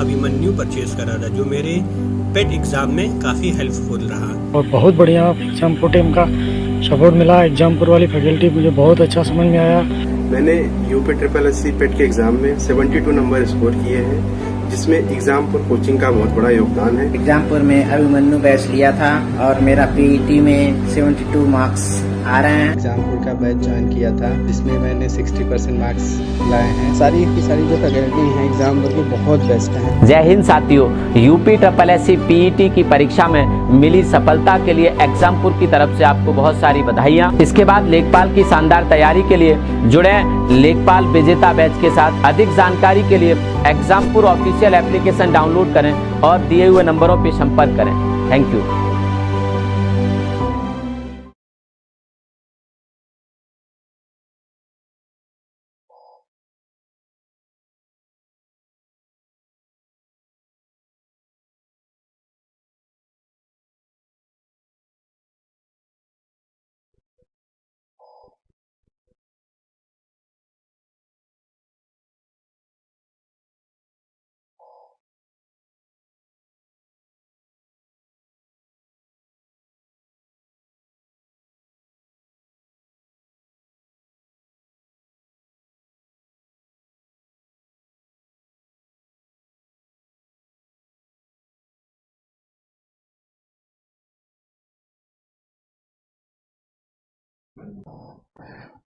Abhimanyu purchase करा था, जो मेरे पेट एग्ज़ाम में काफ़ी हेल्पफुल रहा। और बहुत बढ़िया एग्जामपुर टीम का सपोर्ट मिला। एग्जामपुर वाली फैकल्टी मुझे बहुत अच्छा समझ में आया। मैंने यूपी SSC पेट के एग्जाम में 72 नंबर स्कोर किए हैं, जिसमें एग्जामपुर कोचिंग का बहुत बड़ा योगदान है। एग्जामपुर में अभिमन्यु बैच लिया था और मेरा पीईटी में 72 मार्क्स आ रहे हैं। एग्जामपुर का बैच ज्वाइन किया था, जिसमें मैंने 60% मार्क्स लाए हैं। सारी की सारी जो फैकल्टी हैं एग्जामपुर की बहुत बेस्ट हैं। जय हिंद साथियों, यूपी SSC पीईटी की परीक्षा में मिली सफलता के लिए एग्जामपुर की तरफ से आपको बहुत सारी बधाइयां। इसके बाद लेखपाल की शानदार तैयारी के लिए जुड़े लेखपाल विजेता बैच के साथ। अधिक जानकारी के लिए एग्जामपुर ऑफिशियल एप्लीकेशन डाउनलोड करें और दिए हुए नंबरों पर संपर्क करें। Thank you.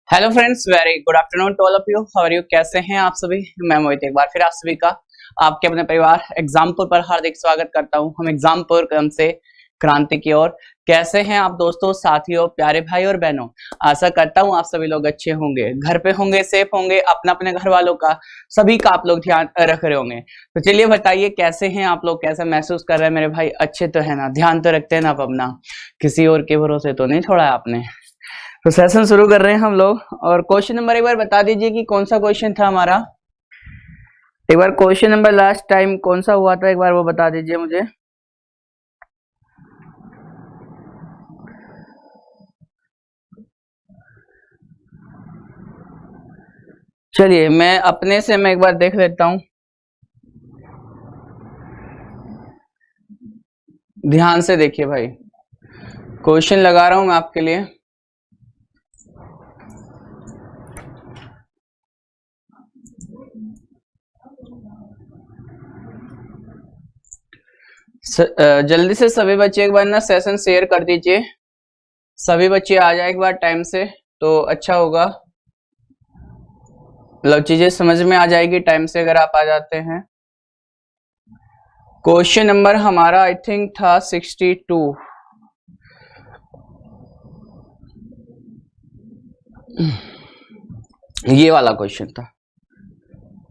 Hello friends, very good afternoon to all of you. How are you? कैसे हैं आप सभी? मैं मोहित एक बार फिर आप सभी का आपके अपने परिवार एग्जामपुर पर हार्दिक स्वागत करता हूं। हम एग्जामपुर क्रम से क्रांति की ओर। कैसे हैं आप दोस्तों, साथियों, प्यारे भाई और बहनों? आशा करता हूं आप सभी लोग अच्छे होंगे, घर पे होंगे, सेफ होंगे, अपने घर वालों का सभी का आप लोग ध्यान रख रहे होंगे। तो चलिए बताइए कैसे हैं आप लोग, कैसा महसूस कर रहे हैं मेरे भाई? अच्छे तो है ना? ध्यान तो रखते हैं ना आप अपना? किसी और के भरोसे तो नहीं छोड़ा आपने? तो सेशन शुरू कर रहे हैं हम लोग। और क्वेश्चन नंबर एक बार बता दीजिए कि कौन सा क्वेश्चन था हमारा। एक बार क्वेश्चन नंबर लास्ट टाइम कौन सा हुआ था, एक बार वो बता दीजिए मुझे। चलिए मैं अपने से मैं एक बार देख लेता हूं, ध्यान से देखिए भाई। क्वेश्चन लगा रहा हूं मैं आपके लिए। जल्दी से सभी बच्चे एक बार ना सेशन शेयर कर दीजिए। सभी बच्चे आ जाए एक बार टाइम से तो अच्छा होगा। मतलब चीजें समझ में आ जाएगी टाइम से अगर आप आ जाते हैं। क्वेश्चन नंबर हमारा आई थिंक था 62। ये वाला क्वेश्चन था।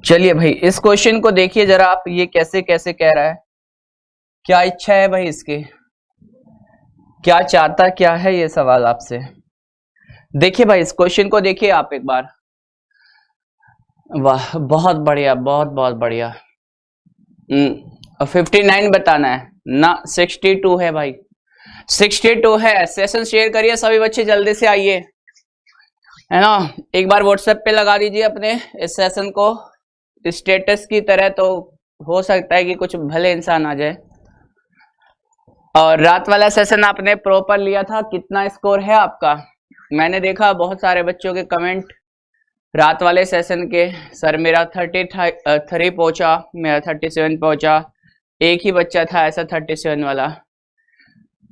चलिए भाई इस क्वेश्चन को देखिए जरा आप, ये कैसे कैसे कह रहा है, क्या इच्छा है भाई इसकी, क्या चाहता क्या है ये सवाल आपसे। देखिए भाई इस क्वेश्चन को देखिए आप एक बार। वाह बहुत बढ़िया, बहुत बहुत बढ़िया। 59 बताना है ना, 62 है भाई, 62 है। सेशन शेयर करिए सभी बच्चे, जल्दी से आइए, है ना। एक बार व्हाट्सएप पे लगा दीजिए अपने इस सेशन को स्टेटस की तरह, तो हो सकता है कि कुछ भले इंसान आ जाए। और रात वाला सेशन आपने प्रॉपर लिया था, कितना स्कोर है आपका? मैंने देखा बहुत सारे बच्चों के कमेंट रात वाले सेशन के, सर मेरा 33 पहुंचा, मेरा 37 पहुंचा। एक ही बच्चा था ऐसा 37 वाला,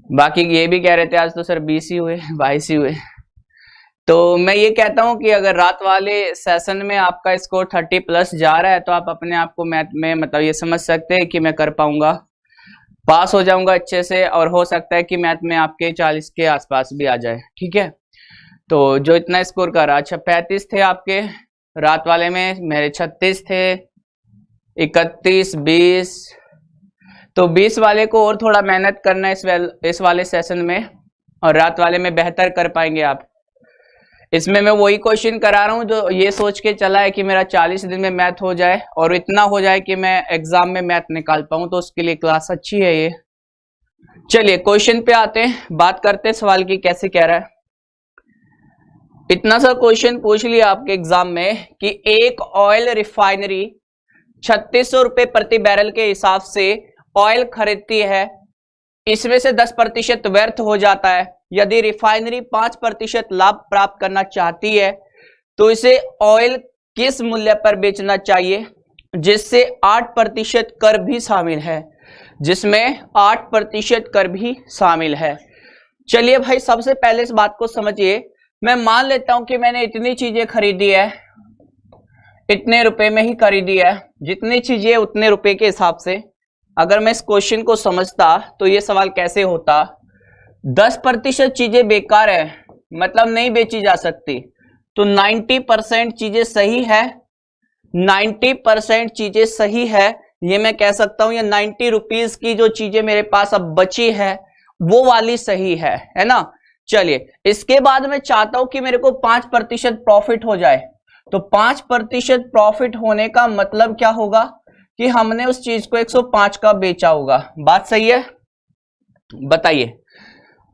बाकी ये भी कह रहे थे आज तो सर 20 ही हुए, 22 ही हुए। तो मैं ये कहता हूं कि अगर रात वाले सेशन में आपका स्कोर 30+ जा रहा है तो आप अपने आप को मैथ में मतलब ये समझ सकते हैं कि मैं कर पाऊंगा, पास हो जाऊंगा अच्छे से, और हो सकता है कि मैथ में आपके 40 के आसपास भी आ जाए। ठीक है, तो जो इतना स्कोर कर रहा, अच्छा 35 थे आपके रात वाले में, मेरे 36 थे, 31, 20। तो 20 वाले को और थोड़ा मेहनत करना है इस वाले सेशन में, और रात वाले में बेहतर कर पाएंगे आप। इसमें मैं वही क्वेश्चन करा रहा हूं जो ये सोच के चला है कि मेरा 40 दिन में मैथ हो जाए और इतना हो जाए कि मैं एग्जाम में मैथ निकाल पाऊं, तो उसके लिए क्लास अच्छी है ये। चलिए क्वेश्चन पे आते हैं, बात करते हैं सवाल की कैसे कह रहा है। इतना सा क्वेश्चन पूछ लिया आपके एग्जाम में कि एक ऑयल रिफाइनरी 3600 रुपए प्रति बैरल के हिसाब से ऑयल खरीदती है, इसमें से 10% व्यर्थ हो जाता है। यदि रिफाइनरी 5% लाभ प्राप्त करना चाहती है तो इसे ऑयल किस मूल्य पर बेचना चाहिए जिससे 8% कर भी शामिल है, जिसमें 8% कर भी शामिल है। चलिए भाई, सबसे पहले इस बात को समझिए। मैं मान लेता हूं कि मैंने इतनी चीजें खरीदी है, इतने रुपए में ही खरीदी है, जितनी चीजें उतने रुपए के हिसाब से। अगर मैं इस क्वेश्चन को समझता तो ये सवाल कैसे होता, 10% चीजें बेकार है, मतलब नहीं बेची जा सकती, तो 90% चीजें सही है, 90% चीजें सही है, ये मैं कह सकता हूं। ये 90 रुपीज की जो चीजें मेरे पास अब बची है वो वाली सही है ना। चलिए, इसके बाद मैं चाहता हूं कि मेरे को 5% प्रॉफिट हो जाए, तो 5% प्रॉफिट होने का मतलब क्या होगा कि हमने उस चीज को 105 का बेचा होगा। बात सही है? बताइए।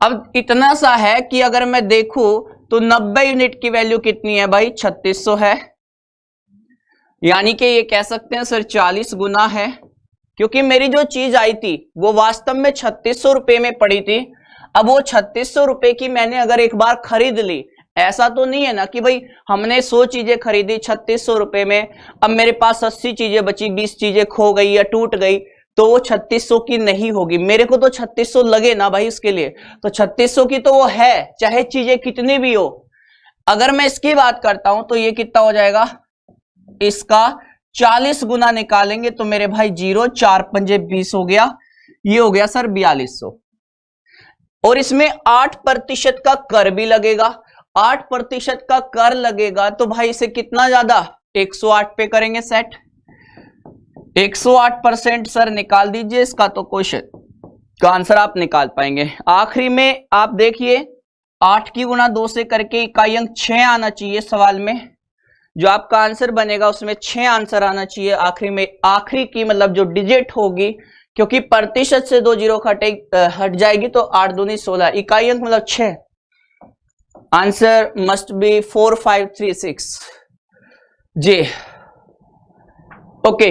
अब इतना सा है कि अगर मैं देखूं तो 90 यूनिट की वैल्यू कितनी है भाई, 3600 है, यानी कि ये कह सकते हैं सर 40 गुना है, क्योंकि मेरी जो चीज आई थी वो वास्तव में 3600 रुपए में पड़ी थी। अब वो 3600 रुपए की मैंने अगर एक बार खरीद ली, ऐसा तो नहीं है ना कि भाई हमने 100 चीजें खरीदी 3600 रुपए में, अब मेरे पास 80 चीजें बची, 20 चीजें खो गई या टूट गई, तो वो 3600 की नहीं होगी। मेरे को तो 3600 लगे ना भाई उसके लिए, तो 3600 की तो वो है, चाहे चीजें कितनी भी हो। अगर मैं इसकी बात करता हूं तो ये कितना हो जाएगा, इसका 40 गुना निकालेंगे तो मेरे भाई 0 4 पंजे 20 हो गया, ये हो गया सर 4200। और इसमें 8% का कर भी लगेगा, 8% का कर लगेगा तो भाई इसे कितना ज्यादा 108 पे करेंगे सेट। 108% सर निकाल दीजिए इसका, तो क्वेश्चन का आंसर आप निकाल पाएंगे। आखिरी में आप देखिए 8 की गुणा 2 से करके इकाई अंक 6 आना चाहिए सवाल में, जो आपका आंसर बनेगा उसमें 6 आंसर आना चाहिए आखिरी में। आखिरी की मतलब जो डिजिट होगी, क्योंकि प्रतिशत से 2 जीरो हट जाएगी तो 8 दूनी 16, इकाई अंक मतलब 6। आंसर मस्ट बी 4536 जी। Okay,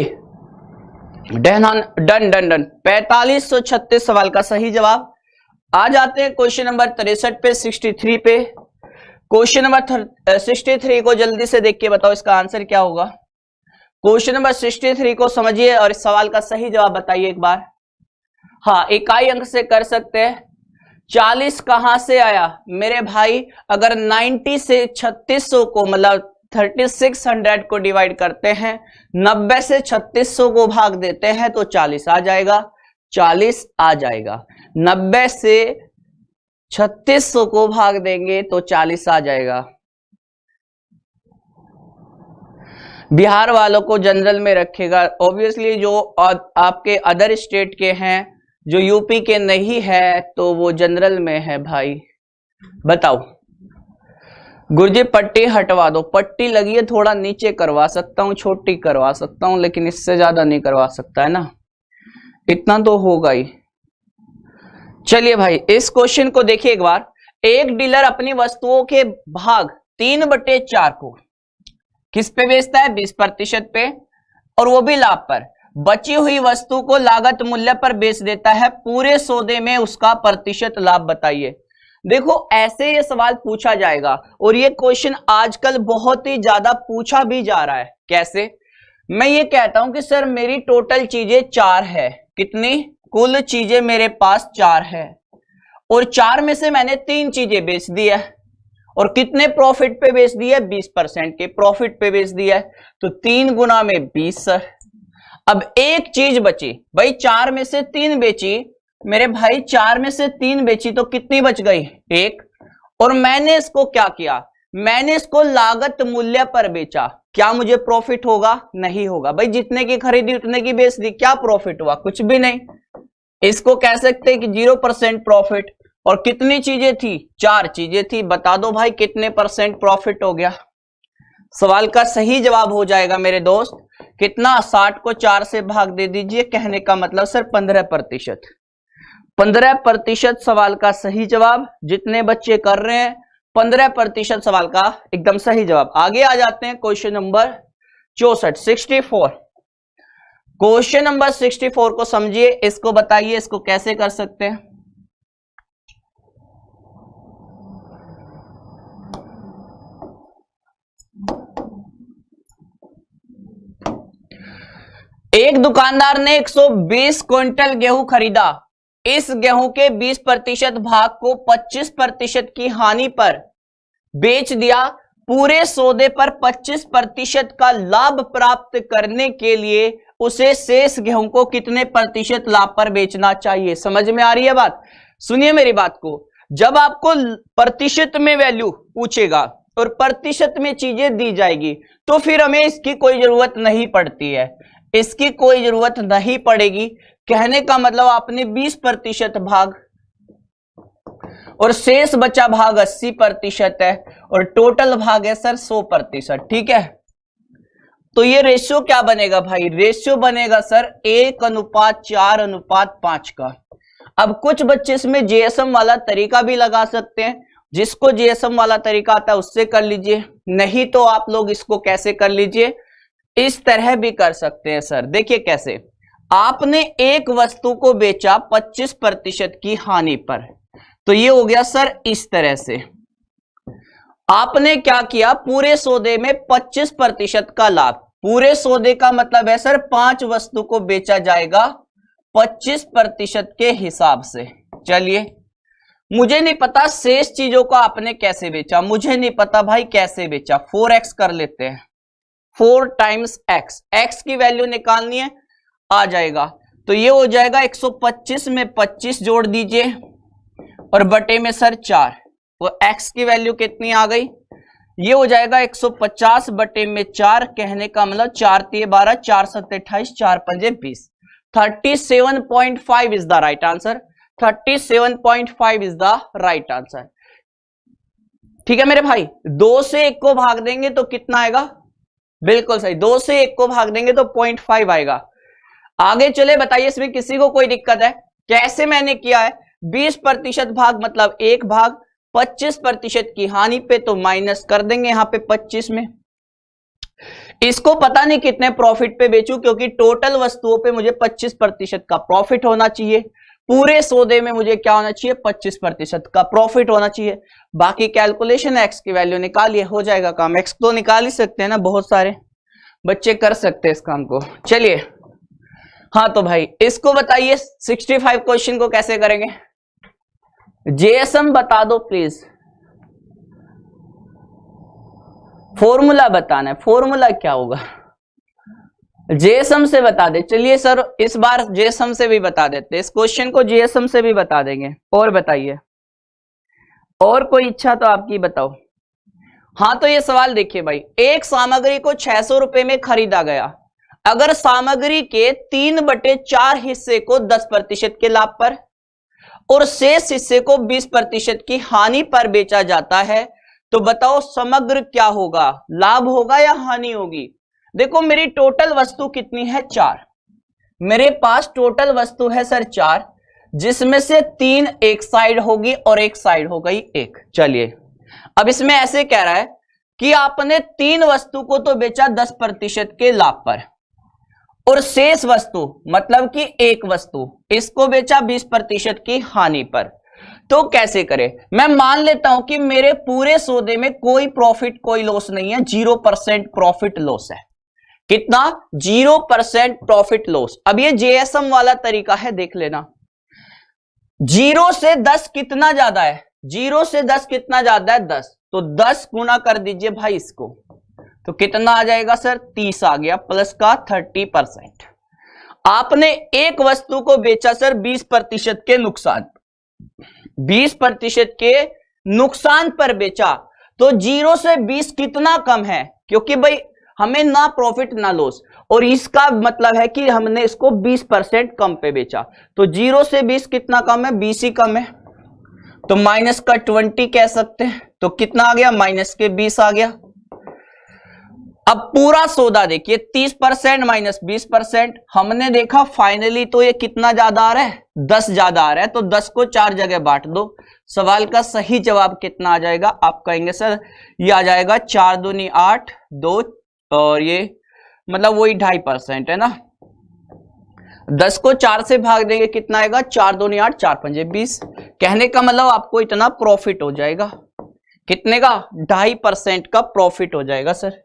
done done done done. 4536 सवाल का सही जवाब। आ जाते हैं क्वेश्चन नंबर 63 पे, 63 पे। क्वेश्चन नंबर 63 को जल्दी से देख के बताओ इसका आंसर क्या होगा। क्वेश्चन नंबर 63 को समझिए और इस सवाल का सही जवाब बताइए एक बार। हाँ, इकाई अंक से कर सकते हैं। 40 कहां से आया मेरे भाई, अगर 90 से 3600 को मतलब 3600 को डिवाइड करते हैं, 90 से 3600 को भाग देते हैं तो 40 आ जाएगा, 40 आ जाएगा। 90 से 3600 को भाग देंगे तो 40 आ जाएगा। बिहार वालों को जनरल में रखेगा, ऑब्वियसली जो आपके अदर स्टेट के हैं, जो यूपी के नहीं है तो वो जनरल में है भाई। बताओ गुरुजी, पट्टी हटवा दो। पट्टी लगी है, थोड़ा नीचे करवा सकता हूं, छोटी करवा सकता हूं, लेकिन इससे ज्यादा नहीं करवा सकता है ना, इतना तो होगा ही। चलिए भाई, इस क्वेश्चन को देखिए एक बार। एक डीलर अपनी वस्तुओं के भाग 3/4 को किस पे बेचता है, 20% पे, और वो भी लाभ पर। बची हुई वस्तु को लागत मूल्य पर बेच देता है, पूरे सौदे में उसका प्रतिशत लाभ बताइए। देखो, ऐसे ये सवाल पूछा जाएगा और ये क्वेश्चन आजकल बहुत ही ज्यादा पूछा भी जा रहा है। कैसे? मैं ये कहता हूं कि सर मेरी टोटल चीजें 4 है। कितनी? कुल चीजें मेरे पास 4 है और 4 में से मैंने 3 चीजें बेच दी है, और कितने प्रॉफिट पे बेच दी है, 20% के प्रॉफिट पे बेच दिया है, तो 3 गुना में 20 सर। अब एक चीज बची भाई, 4 में से 3 बेची मेरे भाई, 4 में से 3 बेची तो कितनी बच गई, 1। और मैंने इसको क्या किया, मैंने इसको लागत मूल्य पर बेचा। क्या मुझे प्रॉफिट होगा? नहीं होगा भाई, जितने की खरीदी उतने की बेच दी, क्या प्रॉफिट हुआ? कुछ भी नहीं। इसको कह सकते हैं कि 0% प्रॉफिट। और कितनी चीजें थी, 4 चीजें थी। बता दो भाई कितने परसेंट प्रॉफिट हो गया। सवाल का सही जवाब हो जाएगा मेरे दोस्त कितना, 60 को 4 से भाग दे दीजिए। कहने का मतलब सर 15%। 15% सवाल का सही जवाब। जितने बच्चे कर रहे हैं 15% सवाल का एकदम सही जवाब। आगे आ जाते हैं क्वेश्चन नंबर 64, 64। क्वेश्चन नंबर 64 को समझिए, इसको बताइए इसको कैसे कर सकते हैं। एक दुकानदार ने 120 क्विंटल गेहूं खरीदा। इस गेहूं के 20% भाग को 25% की हानि पर बेच दिया। पूरे सौदे पर 25% का लाभ प्राप्त करने के लिए उसे शेष गेहूं को कितने प्रतिशत लाभ पर बेचना चाहिए? समझ में आ रही है बात? सुनिए मेरी बात को। जब आपको प्रतिशत में वैल्यू पूछेगा और प्रतिशत में चीजें दी जाएगी तो फिर हमें इसकी कोई जरूरत नहीं पड़ती है, इसकी कोई जरूरत नहीं पड़ेगी। कहने का मतलब आपने 20% भाग और शेष बचा भाग 80% है और टोटल भाग है सर 100%। ठीक है, तो ये रेशियो क्या बनेगा भाई? रेशियो बनेगा सर 1:4:5 का। अब कुछ बच्चे इसमें जीएसएम वाला तरीका भी लगा सकते हैं, जिसको जीएसएम वाला तरीका आता है उससे कर लीजिए, नहीं तो आप लोग इसको कैसे कर लीजिए, इस तरह भी कर सकते हैं सर। देखिए कैसे, आपने एक वस्तु को बेचा 25% की हानि पर, तो ये हो गया सर इस तरह से। आपने क्या किया, पूरे सौदे में 25% का लाभ, पूरे सौदे का मतलब है सर 5 वस्तु को बेचा जाएगा 25% के हिसाब से। चलिए, मुझे नहीं पता शेष चीजों को आपने कैसे बेचा, मुझे नहीं पता भाई कैसे बेचा। 4x कर लेते हैं, 4 टाइम्स x, x की वैल्यू निकालनी है, आ जाएगा। तो ये हो जाएगा 125 में 25 जोड़ दीजिए और बटे में सर 4, वो x की वैल्यू कितनी आ गई? ये हो जाएगा 150 बटे में 4। कहने का मतलब 4 × 12, 4 × 7 28, 4 × 5 20। 37.5 is the right answer. 37.5 is the right answer. ठीक है मेरे भाई, 2 से 1 को भाग देंगे तो कितना आएगा? बिल्कुल सही, 2 से 1 को भाग देंगे तो 0.5 आएगा। आगे चले, बताइए इसमें किसी को कोई दिक्कत है? कैसे मैंने किया है? 20% भाग मतलब 1 भाग, 25% की हानि पे तो माइनस कर देंगे यहां पे 25 में। इसको पता नहीं कितने प्रॉफिट पे बेचूं, क्योंकि टोटल वस्तुओं पे मुझे 25% का प्रॉफिट होना चाहिए। पूरे सौदे में मुझे क्या होना चाहिए? 25% का प्रॉफिट होना चाहिए। बाकी कैलकुलेशन एक्स की वैल्यू निकालिए, हो जाएगा काम। एक्स तो निकाल ही सकते हैं ना, बहुत सारे बच्चे कर सकते हैं इस काम को। चलिए, हाँ तो भाई इसको बताइए 65 क्वेश्चन को कैसे करेंगे? जेएसएम बता दो प्लीज, फॉर्मूला बताना है। फॉर्मूला क्या होगा? जेएसएम से बता दे। चलिए सर, इस बार जेएसएम से भी बता देते हैं, इस क्वेश्चन को जेएसएम से भी बता देंगे। और बताइए, और कोई इच्छा तो आपकी बताओ। हाँ तो ये सवाल देखिए भाई, एक सामग्री को 600 रुपए में खरीदा गया। अगर सामग्री के 3/4 हिस्से को 10% के लाभ पर और शेष हिस्से को 20% की हानि पर बेचा जाता है, तो बताओ समग्र क्या होगा? लाभ होगा या हानि होगी? देखो मेरी टोटल वस्तु कितनी है? 4। मेरे पास टोटल वस्तु है सर 4, जिसमें से 3 एक साइड होगी और एक साइड हो गई 1। चलिए, अब इसमें ऐसे कह रहा है कि आपने 3 वस्तु को तो बेचा 10% के लाभ पर और शेष वस्तु मतलब कि एक वस्तु, इसको बेचा 20% की हानि पर। तो कैसे करें? मैं मान लेता हूं कि मेरे पूरे सौदे में कोई प्रॉफिट कोई लॉस नहीं है, 0% प्रॉफिट लॉस है। कितना? 0% प्रॉफिट लॉस। अब ये जेएसएम वाला तरीका है, देख लेना। 0 से 10 कितना ज्यादा है? 0 से 10 कितना ज्यादा है? 10। तो 10 गुना कर दीजिए भाई इसको, तो कितना आ जाएगा सर? 30 आ गया, प्लस का 30%। आपने एक वस्तु को बेचा सर 20% के नुकसान, 20% के नुकसान पर बेचा। तो 0 से 20 कितना कम है? क्योंकि भाई हमें ना प्रॉफिट ना लॉस, और इसका मतलब है कि हमने इसको 20% कम पे बेचा। तो 0 से 20 कितना कम है? 20 ही कम है, तो माइनस का 20 कह सकते हैं। तो कितना आ गया? माइनस के 20 आ गया। अब पूरा सौदा देखिए, 30% माइनस 20%। हमने देखा फाइनली तो ये कितना ज्यादा आ रहा है? 10 ज्यादा आ रहा है। तो 10 को 4 जगह बांट दो। सवाल का सही जवाब कितना आ जाएगा? आप कहेंगे सर ये आ जाएगा 4 दूनी 8, 2 और ये मतलब वही 2.5% है ना। 10 को 4 से भाग देंगे कितना आएगा, 4 दूनी 8, 4 पंजे 20। कहने का मतलब आपको इतना प्रॉफिट हो जाएगा, कितने का, 2.5% का प्रॉफिट हो जाएगा सर।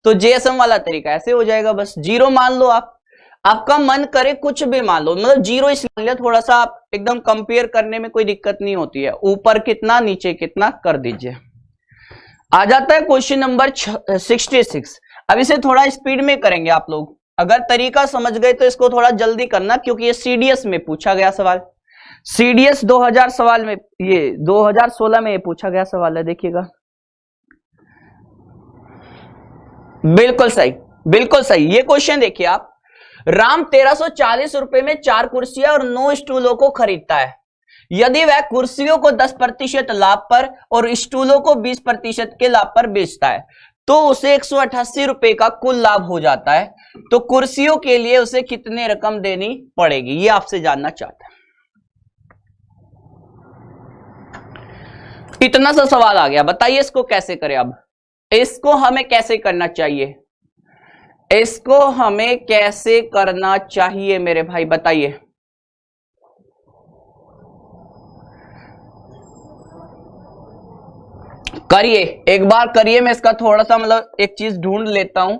तो जेएसएम वाला तरीका ऐसे हो जाएगा, बस जीरो मान लो आप, आपका मन करे कुछ भी मान लो, मतलब जीरो इसलिए मान लिया, थोड़ा सा आप एकदम कंपेयर करने में कोई दिक्कत नहीं होती है, ऊपर कितना नीचे कितना कर दीजिए। आ जाता है क्वेश्चन नंबर 66। अब इसे थोड़ा स्पीड में करेंगे आप लोग, अगर तरीका समझ गए तो इसको थोड़ा जल्दी करना, क्योंकि ये सीडीएस में पूछा गया सवाल, सीडीएस 2000 सवाल में, ये 2016 में ये पूछा गया सवाल है, देखिएगा। बिल्कुल सही, बिल्कुल सही। ये क्वेश्चन देखिए आप, राम 1340 रुपए में 4 कुर्सियां और 9 स्टूलों को खरीदता है। यदि वह कुर्सियों को 10% लाभ पर और स्टूलों को 20% के लाभ पर बेचता है तो उसे 188 रुपए का कुल लाभ हो जाता है। तो कुर्सियों के लिए उसे कितनी रकम देनी पड़ेगी, ये आपसे जानना चाहता है। इतना सा सवाल आ गया, बताइए इसको कैसे करें। अब इसको हमें कैसे करना चाहिए, इसको हमें कैसे करना चाहिए मेरे भाई, बताइए। करिए, एक बार करिए, मैं इसका थोड़ा सा मतलब एक चीज ढूंढ लेता हूं।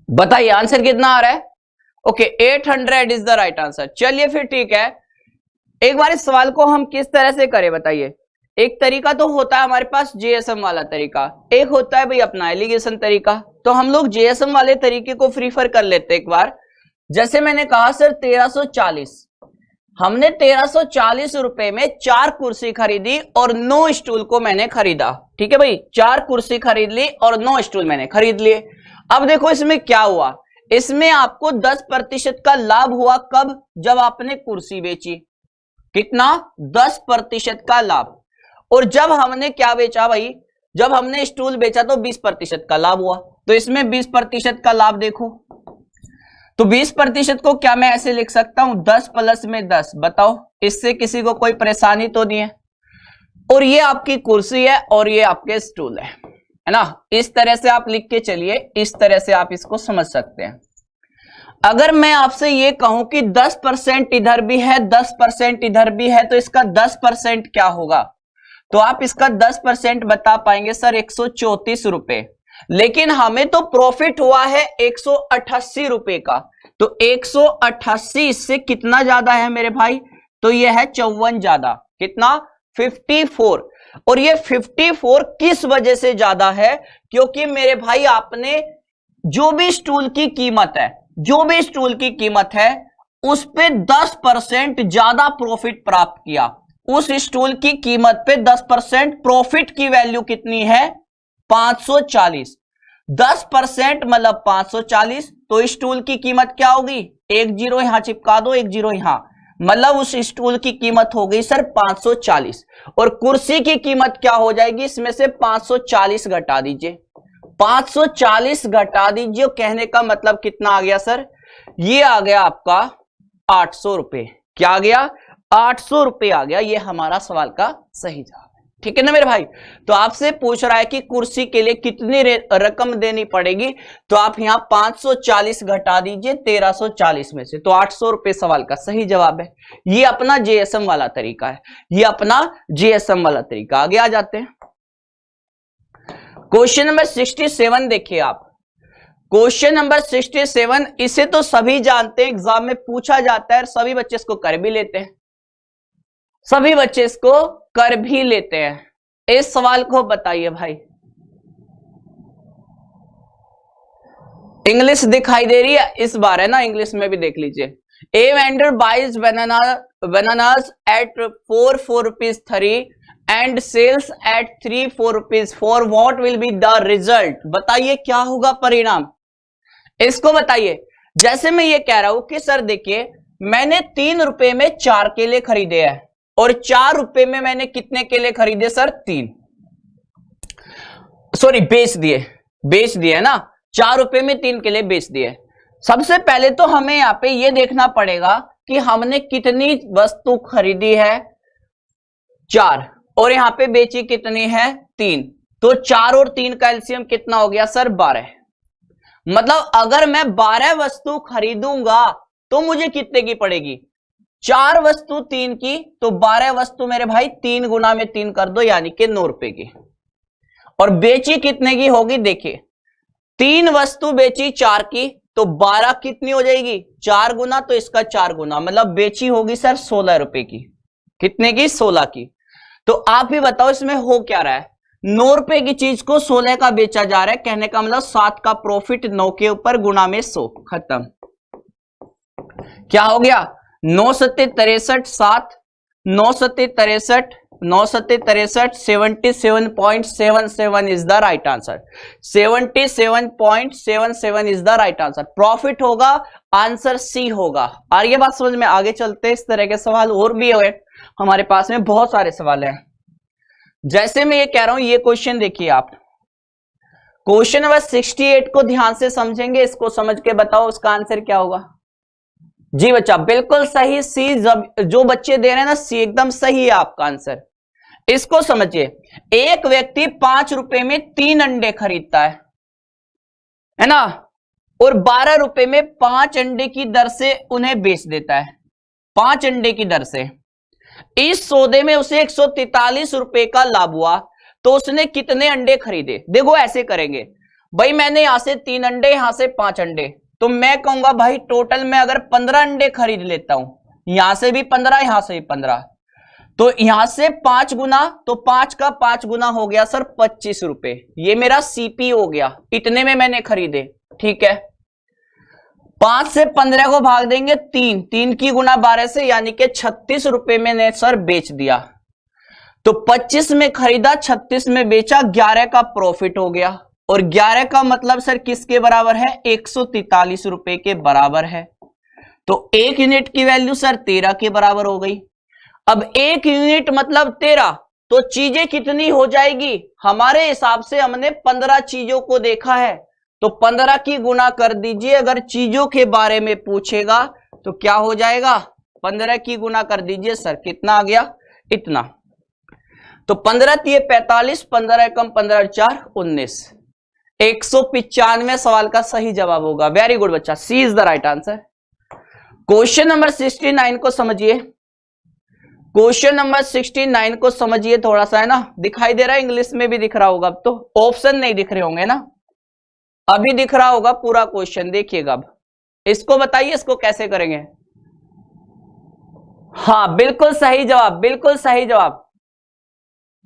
बताइए आंसर कितना आ रहा है। Okay 800 is the right answer. चलिए फिर ठीक है, एक बार इस सवाल को हम किस तरह से करें बताइए। एक तरीका तो होता है हमारे पास जेएसएम वाला तरीका, एक होता है भाई अपना एलिगेशन तरीका। तो हम लोग जेएसएम वाले तरीके को प्रीफर कर लेते हैं एक बार। जैसे मैंने कहा सर 1340, हमने 1340 रुपए में 4 कुर्सी खरीदी और 9 स्टूल को मैंने खरीदा। ठीक है भाई, 4 कुर्सी खरीद ली और 9 स्टूल मैंने खरीद लिए। अब देखो इसमें क्या हुआ, इसमें आपको 10% का लाभ हुआ। कब, जब आपने कुर्सी बेची, कितना, 10% का लाभ। और जब हमने क्या बेचा भाई, जब हमने स्टूल बेचा तो 20% का लाभ हुआ। तो इसमें 20% का लाभ देखो, तो 20% को क्या मैं ऐसे लिख सकता हूं, 10 प्लस में 10। बताओ, इससे किसी को कोई परेशानी तो नहीं है। और ये आपकी कुर्सी है और ये आपके स्टूल है ना। इस तरह से आप लिख के चलिए, इस तरह से आप इसको समझ सकते हैं। अगर मैं आपसे ये कहूं कि 10% इधर भी है, 10% इधर भी है, तो इसका 10% क्या होगा, तो आप इसका 10% बता पाएंगे सर 134 रुपए। लेकिन हमें तो प्रॉफिट हुआ है 188 रुपए का, तो 188 इससे कितना ज्यादा है मेरे भाई, तो यह है 54 ज्यादा, कितना, 54। और ये 54 किस वजह से ज्यादा है, क्योंकि मेरे भाई आपने जो भी स्टूल की कीमत है, जो भी स्टूल की कीमत है उस पे 10% ज्यादा प्रॉफिट प्राप्त किया। उस स्टूल की कीमत पे 10% प्रॉफिट की वैल्यू कितनी है, 540। 10% मतलब 540, तो स्टूल की कीमत क्या होगी, 1 0 यहां चिपका दो, 1 0 यहां, मतलब उस स्टूल की कीमत हो गई सर 540। और कुर्सी की कीमत क्या हो जाएगी, इसमें से 540 घटा दीजिए, 540 घटा दीजिए। कहने का मतलब कितना आ गया सर, ये आ गया आपका 800 रुपए। क्या आ गया, 800 रुपए आ गया। ये हमारा सवाल का सही जवाब है। ठीक है ना मेरे भाई। तो आपसे पूछ रहा है कि कुर्सी के लिए कितनी रकम देनी पड़ेगी, तो आप यहां 540 घटा दीजिए 1340 में से, तो 800 रुपए सवाल का सही जवाब है। ये अपना जेएसएम वाला तरीका है, ये अपना जेएसएम वाला तरीका। आगे आ जाते हैं, क्वेश्चन नंबर 67 देखिए आप। क्वेश्चन नंबर 67, इसे तो सभी जानते हैं, एग्जाम में पूछा जाता है, सभी बच्चे इसको कर भी लेते हैं, सभी बच्चे इसको कर भी लेते हैं। इस सवाल को बताइए भाई, इंग्लिश दिखाई दे रही है इस बार, है ना, इंग्लिश में भी देख लीजिए। A vendor buys bananas at 4 rupees 3 and sells at 3 rupees 4, what will be the result? बताइए क्या होगा परिणाम, इसको बताइए। जैसे मैं ये कह रहा हूं कि सर देखिए मैंने 3 रुपए में 4 केले खरीदे हैं और 4 रुपए में मैंने कितने केले खरीदे सर? 3, सॉरी बेच दिए ना, 4 रुपए में 3 केले बेच दिए। सबसे पहले तो हमें यहां पे ये देखना पड़ेगा कि हमने कितनी वस्तु खरीदी है, 4, और यहां पे बेची कितनी है? 3। तो 4 और 3 का एलसीएम कितना हो गया सर? 12। मतलब अगर मैं 12 वस्तु खरीदूंगा तो मुझे कितने की पड़ेगी? 4 वस्तु 3 की, तो 12 वस्तु मेरे भाई 3 गुना में 3 कर दो, यानी कि 9 रुपए की। और बेची कितने की होगी? देखिए 3 वस्तु बेची 4 की, तो 12 कितनी हो जाएगी? 4 गुना, तो इसका 4 गुना, मतलब बेची होगी सर 16 रुपए की। कितने की? 16 की। तो आप ही बताओ इसमें हो क्या रहा है? 9 रुपए की चीज को 16 का बेचा जा रहा है, कहने का मतलब 7 का प्रॉफिट 9 के ऊपर गुना में 100, खत्म। क्या हो गया? 9 सत्ते 63, 7, 9 सत्ते 63, 9 सत्ते 63, 77.77 is the right answer. 77.77 is the right answer. Profit होगा, आंसर सी होगा। आ रही है बात समझ में? आगे चलते, इस तरह के सवाल और भी हुए हमारे पास में, बहुत सारे सवाल हैं। जैसे मैं ये कह रहा हूं, ये क्वेश्चन देखिए आप, क्वेश्चन नंबर 68 को ध्यान से समझेंगे, इसको समझ के बताओ उसका आंसर क्या होगा। जी बच्चा बिल्कुल सही, सी। जो बच्चे दे रहे हैं ना, सी एकदम सही है आपका आंसर। इसको समझिए, एक व्यक्ति 5 रुपए में 3 अंडे खरीदता है ना, और 12 रुपए में 5 अंडे की दर से उन्हें बेच देता है, 5 अंडे की दर से। इस सौदे में उसे 143 रुपए का लाभ हुआ, तो उसने कितने अंडे खरीदे? देखो ऐसे करेंगे भाई, मैंने यहां से 3 अंडे, यहां से 5 अंडे, तो मैं कहूंगा भाई टोटल में अगर 15 अंडे खरीद लेता हूं, यहां से भी 15, यहां से भी 15, तो यहां से 5 गुना, तो 5 का 5 गुना हो गया सर 25 रुपए। ये मेरा सीपी हो गया, इतने में मैंने खरीदे, ठीक है। 5 से 15 को भाग देंगे 3 की गुना 12 से, यानी कि 36 रुपए मैंने सर बेच दिया। तो 25 में खरीदा, 36 में बेचा, 11 का प्रॉफिट हो गया। और 11 का मतलब सर किसके बराबर है? 143 रुपए के बराबर है। तो 1 यूनिट की वैल्यू सर 13 के बराबर हो गई। अब 1 यूनिट मतलब 13, तो चीजें कितनी हो जाएगी? हमारे हिसाब से हमने 15 चीजों को देखा है, तो 15 की गुना कर दीजिए। अगर चीजों के बारे में पूछेगा तो क्या हो जाएगा? 15 की गुना कर दीजिए सर, कितना आ गया? इतना। तो 15 3 45, 15 कम 15 4 19, 195 सवाल का सही जवाब होगा। वेरी गुड बच्चा, C is the right answer. Question number 69 को समझिए, क्वेश्चन नंबर 69 को समझिए थोड़ा सा, है ना, दिखाई दे रहा है, इंग्लिश में भी दिख रहा होगा, अब तो ऑप्शन नहीं दिख रहे होंगे ना, अभी दिख रहा होगा पूरा क्वेश्चन, देखिएगा। अब इसको बताइए, इसको कैसे करेंगे? हाँ बिल्कुल सही जवाब, बिल्कुल सही जवाब।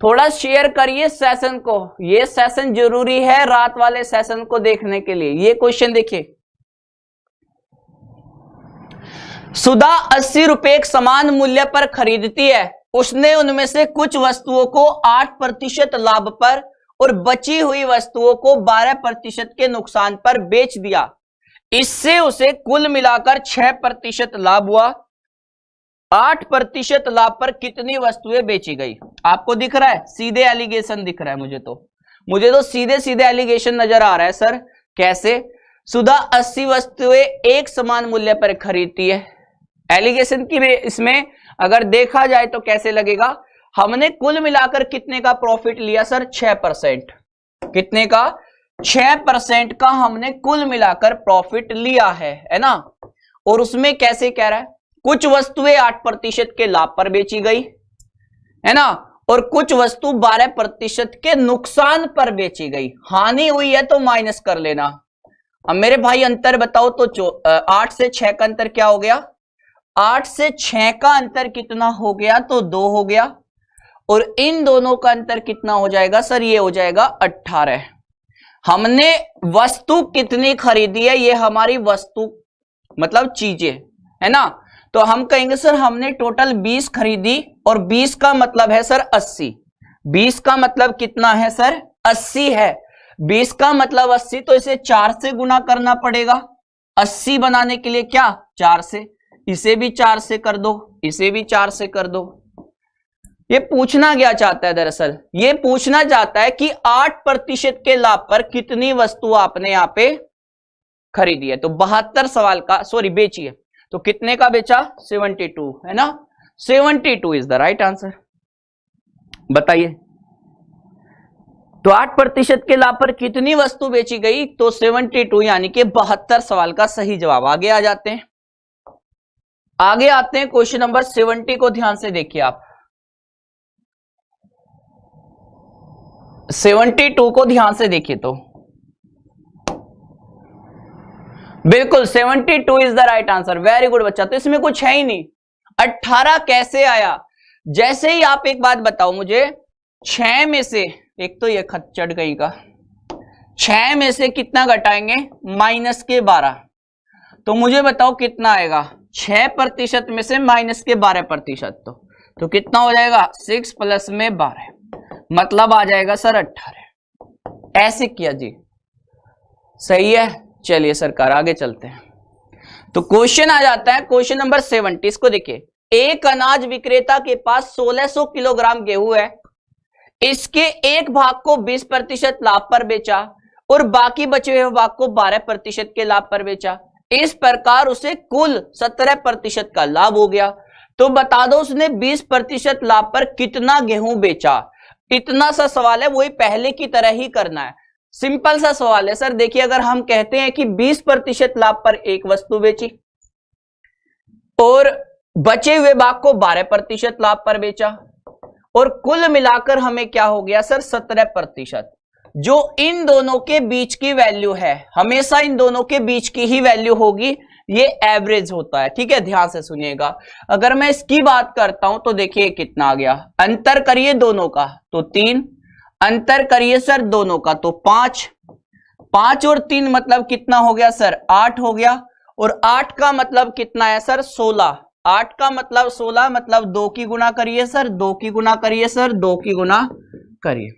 थोड़ा शेयर करिए सेशन को, ये सेशन जरूरी है रात वाले सेशन को देखने के लिए। ये क्वेश्चन देखिए, सुधा 80 रुपए एक समान मूल्य पर खरीदती है, उसने उनमें से कुछ वस्तुओं को 8% लाभ पर और बची हुई वस्तुओं को 12% के नुकसान पर बेच दिया। इससे उसे कुल मिलाकर 6% लाभ हुआ। 8% लाभ पर कितनी वस्तुएं बेची गई? आपको दिख रहा है? सीधे एलिगेशन दिख रहा है मुझे तो सीधे सीधे एलिगेशन नजर आ रहा है सर। कैसे? सुधा 80 वस्तुएं एक समान मूल्य पर खरीदती है। एलिगेशन की इसमें अगर देखा जाए तो कैसे लगेगा? हमने कुल मिलाकर कितने का प्रॉफिट लिया सर? 6%। कितने का? 6% का हमने कुल मिलाकर प्रॉफिट लिया है ना। और उसमें कैसे कह रहा है? कुछ वस्तुएं 8% के लाभ पर बेची गई, है ना, और कुछ वस्तु 12% के नुकसान पर बेची गई। हानि हुई है तो माइनस कर लेना। अब मेरे भाई अंतर बताओ तो 8 से 6 का अंतर क्या हो गया? 8 से 6 का अंतर कितना हो गया? तो 2 हो गया। और इन दोनों का अंतर कितना हो जाएगा सर? ये हो जाएगा 18। हमने वस्तु कितनी खरीदी है, ये हमारी वस्तु मतलब चीजें है ना। तो हम कहेंगे सर हमने टोटल 20 खरीदी और 20 का मतलब है सर 80। 20 का मतलब कितना है सर 80 है। 20 का मतलब 80, तो इसे 4 से गुना करना पड़ेगा 80 बनाने के लिए। क्या 4 से, इसे भी 4 से कर दो, इसे भी 4 से कर दो। ये पूछना क्या चाहता है, दरअसल ये पूछना चाहता है कि 8% के लाभ पर कितनी वस्तु आपने यहां पे खरीदी है। तो 72 सवाल का सॉरी बेची है, तो कितने का बेचा 72 है ना। 72 इज द राइट आंसर। बताइए तो 8% के लाभ पर कितनी वस्तु बेची गई, तो 72 यानी कि 72 सवाल का सही जवाब। आगे आ जाते हैं, आगे आते हैं क्वेश्चन नंबर 70 को ध्यान से देखिए आप। 72 को ध्यान से देखिए तो बिल्कुल 72 is the right answer. Very good बच्चा। तो इसमें कुछ है ही नहीं। 18 कैसे आया, जैसे ही आप एक बात बताओ मुझे, 6 में से एक तो ये खच्चड़ गई का 6 में से कितना घटाएंगे माइनस के 12, तो मुझे बताओ कितना आएगा। 6% में से माइनस के 12%, तो कितना हो जाएगा 6 प्लस में 12, मतलब आ जाएगा सर 18। ऐसे किया जी, सही है। चलिए सरकार आगे चलते हैं। तो क्वेश्चन आ जाता है क्वेश्चन नंबर 70। इसको देखिए, एक अनाज विक्रेता के पास 1600 किलोग्राम गेहूं है। इसके एक भाग को 20% लाभ पर बेचा और बाकी बचे हुए भाग को 12% के लाभ पर बेचा। इस प्रकार उसे कुल 17% का लाभ हो गया। तो बता दो उसने 20% लाभ पर कितना गेहूं बेचा। इतना सा सवाल है, वही पहले की तरह ही करना है। सिंपल सा सवाल है सर। देखिए अगर हम कहते हैं कि 20% लाभ पर एक वस्तु बेची और बचे हुए भाग को 12% लाभ पर बेचा और कुल मिलाकर हमें क्या हो गया सर 17%। जो इन दोनों के बीच की वैल्यू है, हमेशा इन दोनों के बीच की ही वैल्यू होगी, ये एवरेज होता है। ठीक है, ध्यान से सुनिएगा। अगर मैं इसकी बात करता हूं तो देखिए कितना आ गया। अंतर करिए दोनों का तो 3, अंतर करिए सर दोनों का तो 5। 5 और 3 मतलब कितना हो गया सर 8 हो गया। और 8 का मतलब कितना है सर 16। 8 का मतलब 16, मतलब 2 की गुना करिए सर, 2 की गुना करिए सर, 2 की गुना करिए।